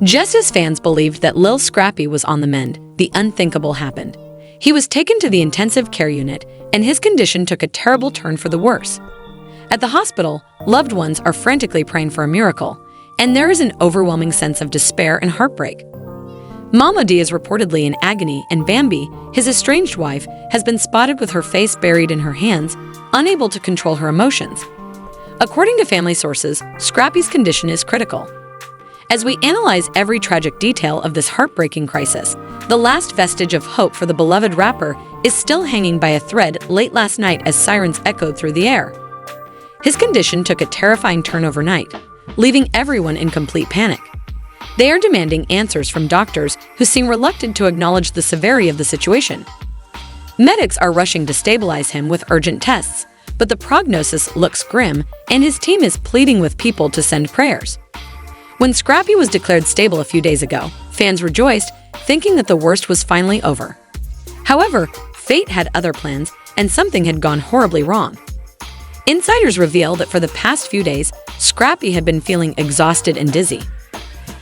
Just as fans believed that Lil Scrappy was on the mend, the unthinkable happened. He was taken to the intensive care unit, and his condition took a terrible turn for the worse. At the hospital, loved ones are frantically praying for a miracle, and there is an overwhelming sense of despair and heartbreak. Mama D is reportedly in agony, and Bambi, his estranged wife, has been spotted with her face buried in her hands, unable to control her emotions. According to family sources, Scrappy's condition is critical. As we analyze every tragic detail of this heartbreaking crisis, the last vestige of hope for the beloved rapper is still hanging by a thread late last night as sirens echoed through the air. His condition took a terrifying turn overnight, leaving everyone in complete panic. They are demanding answers from doctors who seem reluctant to acknowledge the severity of the situation. Medics are rushing to stabilize him with urgent tests, but the prognosis looks grim, and his team is pleading with people to send prayers. When Scrappy was declared stable a few days ago, fans rejoiced, thinking that the worst was finally over. However, fate had other plans, and something had gone horribly wrong. Insiders reveal that for the past few days, Scrappy had been feeling exhausted and dizzy.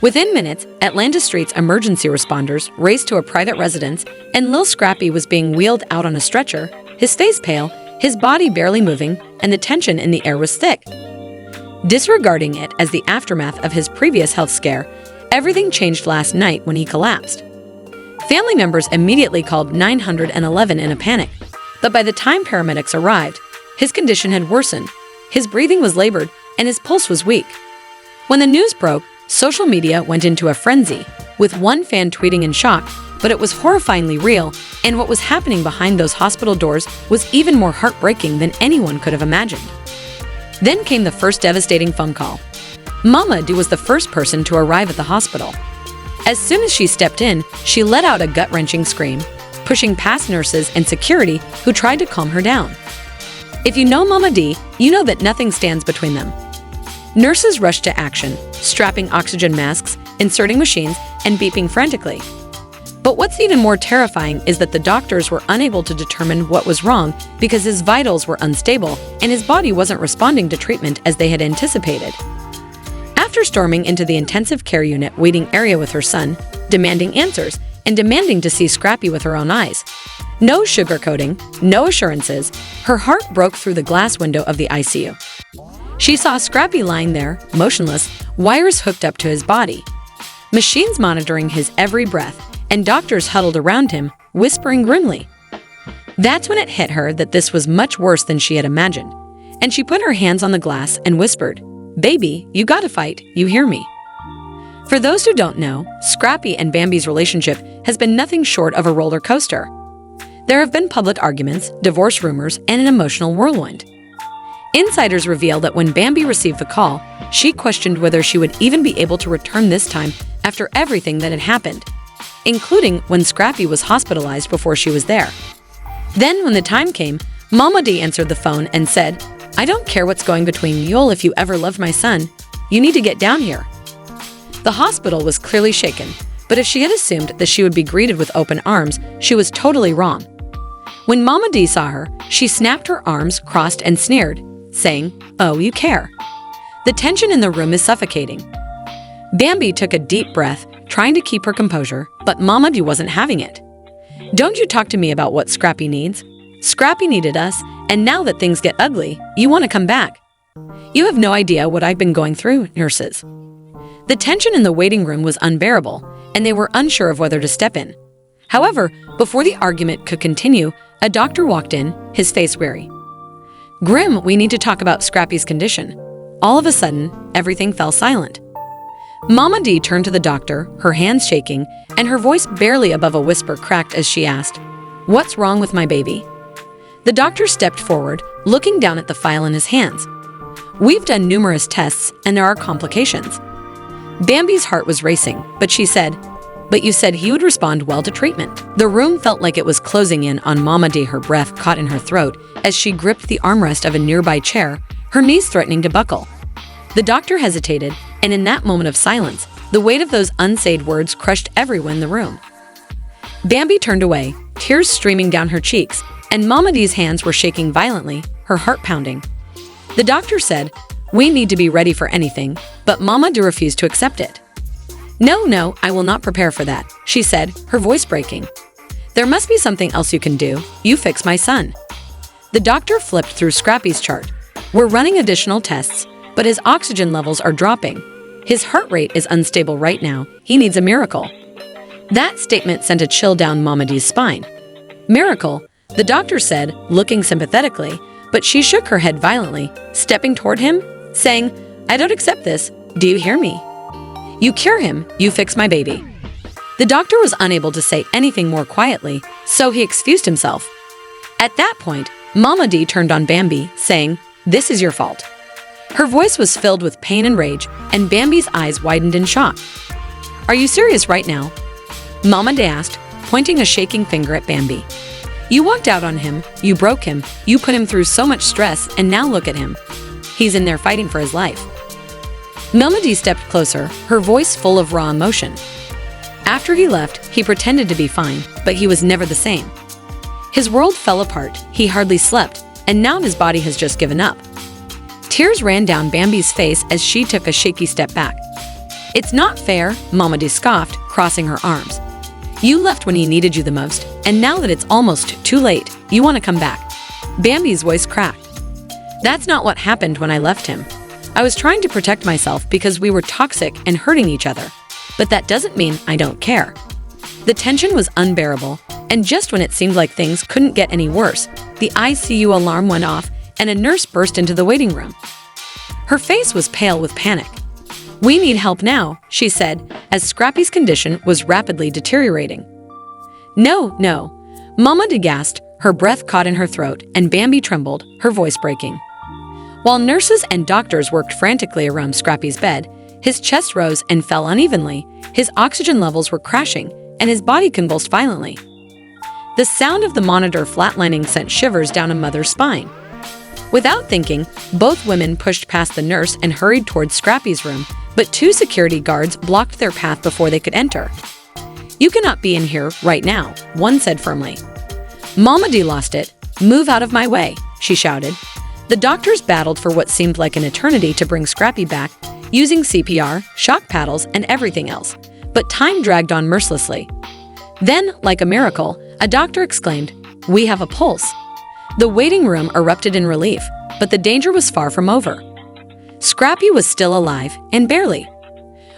Within minutes, Atlanta Street's emergency responders raced to a private residence, and Lil Scrappy was being wheeled out on a stretcher, his face pale, his body barely moving, and the tension in the air was thick. Disregarding it as the aftermath of his previous health scare, everything changed last night when he collapsed. Family members immediately called 911 in a panic, but by the time paramedics arrived, his condition had worsened, his breathing was labored, and his pulse was weak. When the news broke, social media went into a frenzy, with one fan tweeting in shock, but it was horrifyingly real, and what was happening behind those hospital doors was even more heartbreaking than anyone could have imagined. Then came the first devastating phone call. Mama D was the first person to arrive at the hospital. As soon as she stepped in, she let out a gut-wrenching scream, pushing past nurses and security who tried to calm her down. If you know Mama D, you know that nothing stands between them. Nurses rushed to action, strapping oxygen masks, inserting machines, and beeping frantically. But what's even more terrifying is that the doctors were unable to determine what was wrong because his vitals were unstable and his body wasn't responding to treatment as they had anticipated. After storming into the intensive care unit waiting area with her son, demanding answers, and demanding to see Scrappy with her own eyes, no sugarcoating, no assurances, her heart broke through the glass window of the ICU. She saw Scrappy lying there, motionless, wires hooked up to his body, machines monitoring his every breath, and doctors huddled around him, whispering grimly. That's when it hit her that this was much worse than she had imagined, and she put her hands on the glass and whispered, "Baby, you gotta fight, you hear me?" For those who don't know, Scrappy and Bambi's relationship has been nothing short of a roller coaster. There have been public arguments, divorce rumors, and an emotional whirlwind. Insiders reveal that when Bambi received the call, she questioned whether she would even be able to return this time after everything that had happened, including when Scrappy was hospitalized before she was there. Then, when the time came, Mama D answered the phone and said, "I don't care what's going between y'all. If you ever loved my son, you need to get down here." The hospital was clearly shaken, but if she had assumed that she would be greeted with open arms, she was totally wrong. When Mama D saw her, she snapped her arms crossed and sneered, saying, "Oh, you care." The tension in the room is suffocating. Bambi took a deep breath, trying to keep her composure, but Mama D wasn't having it. "Don't you talk to me about what Scrappy needs. Scrappy needed us, and now that things get ugly, you want to come back. You have no idea what I've been going through, nurses." The tension in the waiting room was unbearable, and they were unsure of whether to step in. However, before the argument could continue, a doctor walked in, his face weary. "Grim, we need to talk about Scrappy's condition." All of a sudden, everything fell silent. Mama D turned to the doctor, her hands shaking, and her voice barely above a whisper cracked as she asked, "What's wrong with my baby?" The doctor stepped forward, looking down at the file in his hands. "We've done numerous tests, and there are complications." Bambi's heart was racing, but she said, "But you said he would respond well to treatment." The room felt like it was closing in on Mama D, her breath caught in her throat as she gripped the armrest of a nearby chair, her knees threatening to buckle. The doctor hesitated, and in that moment of silence, the weight of those unsaid words crushed everyone in the room. Bambi turned away, tears streaming down her cheeks, and Mama D's hands were shaking violently, her heart pounding. The doctor said, "We need to be ready for anything," but Mama D refused to accept it. "No, no, I will not prepare for that," she said, her voice breaking. "There must be something else you can do. You fix my son." The doctor flipped through Scrappy's chart. "We're running additional tests, but his oxygen levels are dropping. His heart rate is unstable right now. He needs a miracle." That statement sent a chill down Mama D's spine. "Miracle?" the doctor said, looking sympathetically, but she shook her head violently, stepping toward him, saying, "I don't accept this. Do you hear me? You cure him, you fix my baby." The doctor was unable to say anything more quietly, so he excused himself. At that point, Mama D turned on Bambi, saying, "This is your fault." Her voice was filled with pain and rage, and Bambi's eyes widened in shock. "Are you serious right now?" Mama D asked, pointing a shaking finger at Bambi. "You walked out on him, you broke him, you put him through so much stress, and now look at him. He's in there fighting for his life." Mama D stepped closer, her voice full of raw emotion. After he left, he pretended to be fine, but he was never the same. His world fell apart, he hardly slept, and now his body has just given up. Tears ran down Bambi's face as she took a shaky step back. "It's not fair," Mama D scoffed, crossing her arms. "You left when he needed you the most, and now that it's almost too late, you want to come back." Bambi's voice cracked. "That's not what happened when I left him. I was trying to protect myself because we were toxic and hurting each other. But that doesn't mean I don't care." The tension was unbearable, and just when it seemed like things couldn't get any worse, the ICU alarm went off and a nurse burst into the waiting room. Her face was pale with panic. "We need help now," she said, as Scrappy's condition was rapidly deteriorating. "No, no," Mama D gasped, her breath caught in her throat, and Bambi trembled, her voice breaking. While nurses and doctors worked frantically around Scrappy's bed, his chest rose and fell unevenly, his oxygen levels were crashing, and his body convulsed violently. The sound of the monitor flatlining sent shivers down a mother's spine. Without thinking, both women pushed past the nurse and hurried towards Scrappy's room, but two security guards blocked their path before they could enter. "You cannot be in here right now," one said firmly. Mama D lost it. "Move out of my way," she shouted. The doctors battled for what seemed like an eternity to bring Scrappy back, using CPR, shock paddles, and everything else. But time dragged on mercilessly. Then, like a miracle, a doctor exclaimed, "We have a pulse." The waiting room erupted in relief, but the danger was far from over. Scrappy was still alive, and barely.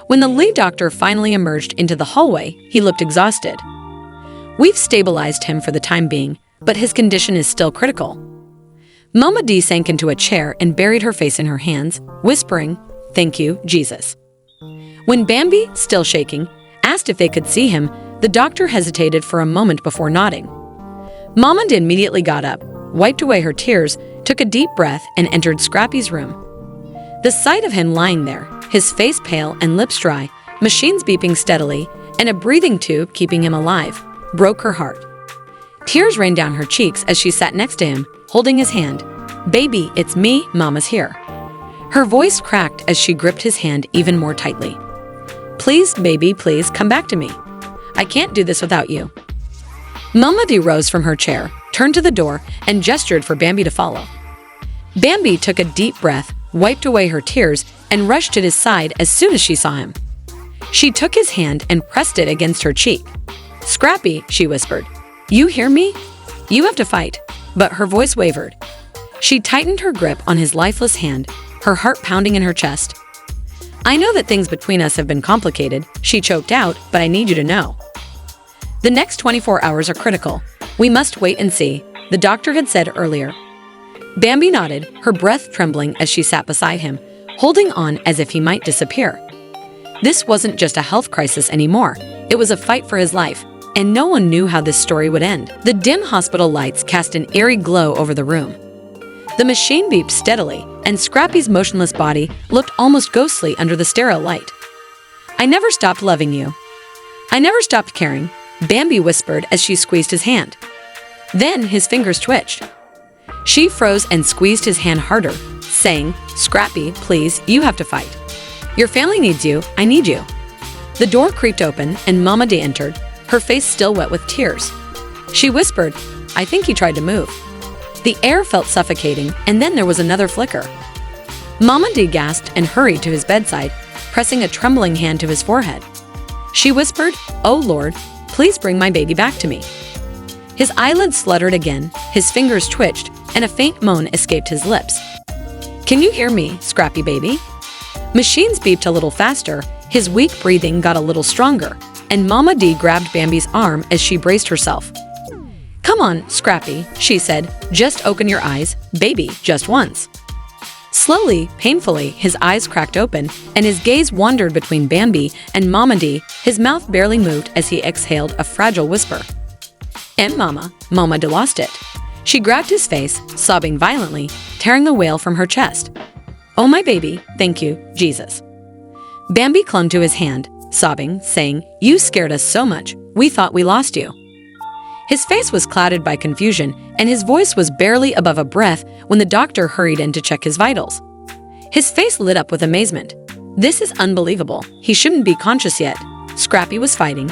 When the lead doctor finally emerged into the hallway, he looked exhausted. "We've stabilized him for the time being, but his condition is still critical." Mama D sank into a chair and buried her face in her hands, whispering, "Thank you, Jesus." When Bambi, still shaking, asked if they could see him, the doctor hesitated for a moment before nodding. Mama D immediately got up, wiped away her tears, took a deep breath, and entered Scrappy's room. The sight of him lying there, his face pale and lips dry, machines beeping steadily, and a breathing tube keeping him alive, broke her heart. Tears rained down her cheeks as she sat next to him, holding his hand. "Baby, it's me, Mama's here." Her voice cracked as she gripped his hand even more tightly. "Please, baby, please come back to me. I can't do this without you." Mama D rose from her chair, turned to the door, and gestured for Bambi to follow. Bambi took a deep breath, wiped away her tears, and rushed to his side as soon as she saw him. She took his hand and pressed it against her cheek. "Scrappy," she whispered, "you hear me? You have to fight." But her voice wavered. She tightened her grip on his lifeless hand, her heart pounding in her chest. "I know that things between us have been complicated," she choked out, "but I need you to know. The next 24 hours are critical. We must wait and see," the doctor had said earlier. Bambi nodded, her breath trembling as she sat beside him, holding on as if he might disappear. This wasn't just a health crisis anymore. It was a fight for his life, and no one knew how this story would end. The dim hospital lights cast an eerie glow over the room. The machine beeped steadily, and Scrappy's motionless body looked almost ghostly under the sterile light. "I never stopped loving you. I never stopped caring," Bambi whispered as she squeezed his hand. Then his fingers twitched. She froze and squeezed his hand harder, saying, "Scrappy, please, you have to fight. Your family needs you, I need you." The door creaked open and Mama D entered, her face still wet with tears. She whispered, "I think he tried to move." The air felt suffocating, and then there was another flicker. Mama D gasped and hurried to his bedside, pressing a trembling hand to his forehead. She whispered, "Oh Lord, please bring my baby back to me." His eyelids fluttered again, his fingers twitched, and a faint moan escaped his lips. "Can you hear me, Scrappy baby?" Machines beeped a little faster, his weak breathing got a little stronger, and Mama D grabbed Bambi's arm as she braced herself. "Come on, Scrappy," she said, "just open your eyes, baby, just once." Slowly, painfully, his eyes cracked open, and his gaze wandered between Bambi and Mama D. His mouth barely moved as he exhaled a fragile whisper. "And Mama D lost it." She grabbed his face, sobbing violently, tearing the wail from her chest. "Oh my baby, thank you, Jesus." Bambi clung to his hand, sobbing, saying, "You scared us so much, we thought we lost you." His face was clouded by confusion, and his voice was barely above a breath when the doctor hurried in to check his vitals. His face lit up with amazement. "This is unbelievable. He shouldn't be conscious yet." Scrappy was fighting.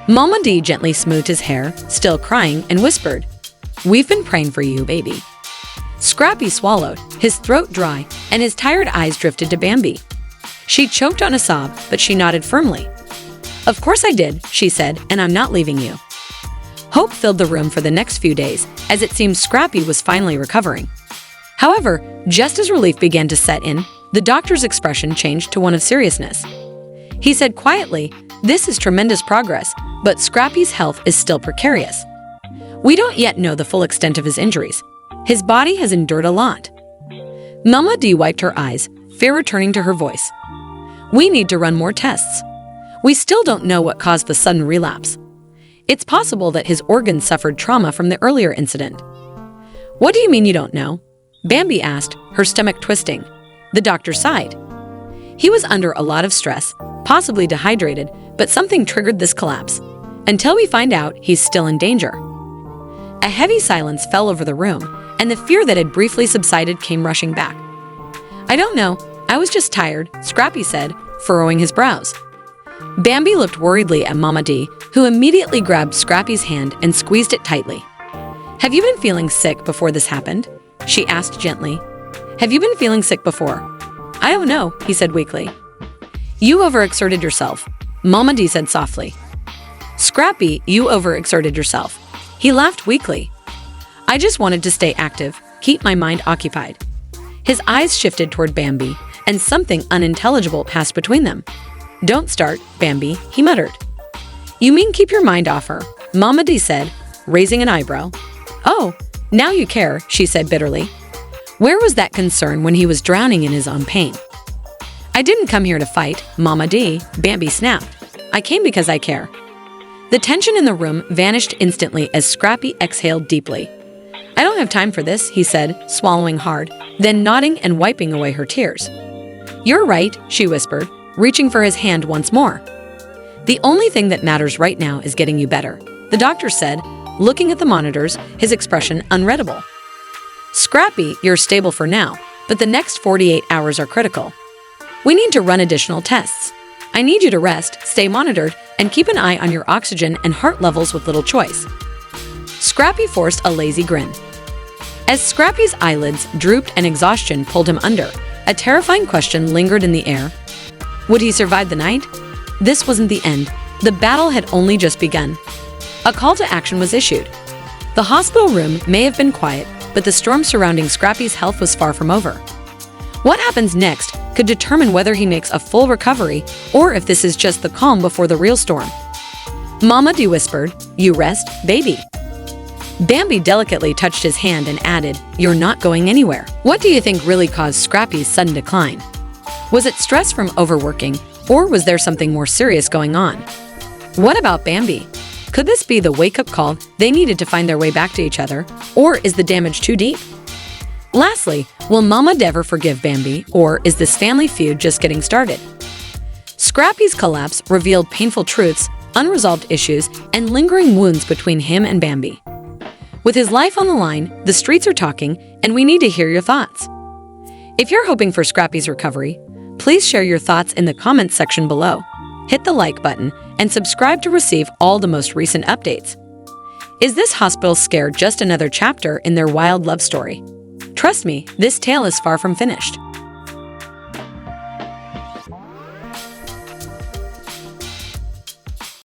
Mama D gently smoothed his hair, still crying, and whispered, "We've been praying for you, baby." Scrappy swallowed, his throat dry, and his tired eyes drifted to Bambi. She choked on a sob, but she nodded firmly. "Of course I did," she said, "and I'm not leaving you." Hope filled the room for the next few days, as it seemed Scrappy was finally recovering. However, just as relief began to set in, the doctor's expression changed to one of seriousness. He said quietly, "This is tremendous progress, but Scrappy's health is still precarious. We don't yet know the full extent of his injuries. His body has endured a lot." Mama D wiped her eyes, fear returning to her voice. "We need to run more tests. We still don't know what caused the sudden relapse. It's possible that his organs suffered trauma from the earlier incident." "What do you mean you don't know?" Bambi asked, her stomach twisting. The doctor sighed. "He was under a lot of stress, possibly dehydrated, but something triggered this collapse. Until we find out, he's still in danger." A heavy silence fell over the room, and the fear that had briefly subsided came rushing back. "I don't know. I was just tired," Scrappy said, furrowing his brows. Bambi looked worriedly at Mama D, who immediately grabbed Scrappy's hand and squeezed it tightly. "Have you been feeling sick before this happened?" she asked gently. "Have you been feeling sick before?" "I don't know," he said weakly. "You overexerted yourself," Mama D said softly. "Scrappy, you overexerted yourself." He laughed weakly. "I just wanted to stay active, keep my mind occupied." His eyes shifted toward Bambi, and something unintelligible passed between them. "Don't start, Bambi," he muttered. "You mean keep your mind off her?" Mama D said, raising an eyebrow. "Oh, now you care," she said bitterly. Where was that concern when he was drowning in his own pain? "I didn't come here to fight, Mama D," Bambi snapped. "I came because I care." The tension in the room vanished instantly as Scrappy exhaled deeply. "I don't have time for this," he said, swallowing hard, then nodding and wiping away her tears. "You're right," she whispered, reaching for his hand once more. "The only thing that matters right now is getting you better," the doctor said, looking at the monitors, his expression unreadable. "Scrappy, you're stable for now, but the next 48 hours are critical. We need to run additional tests. I need you to rest, stay monitored, and keep an eye on your oxygen and heart levels with little choice." Scrappy forced a lazy grin. As Scrappy's eyelids drooped and exhaustion pulled him under, a terrifying question lingered in the air. Would he survive the night? This wasn't the end. The battle had only just begun. A call to action was issued. The hospital room may have been quiet, but the storm surrounding Scrappy's health was far from over. What happens next could determine whether he makes a full recovery or if this is just the calm before the real storm. Mama D whispered, "You rest, baby." Bambi delicately touched his hand and added, "You're not going anywhere." What do you think really caused Scrappy's sudden decline? Was it stress from overworking, or was there something more serious going on? What about Bambi? Could this be the wake-up call they needed to find their way back to each other, or is the damage too deep? Lastly, will Mama ever forgive Bambi, or is this family feud just getting started? Scrappy's collapse revealed painful truths, unresolved issues, and lingering wounds between him and Bambi. With his life on the line, the streets are talking, and we need to hear your thoughts. If you're hoping for Scrappy's recovery, please share your thoughts in the comments section below. Hit the like button and subscribe to receive all the most recent updates. Is this hospital scare just another chapter in their wild love story? Trust me, this tale is far from finished.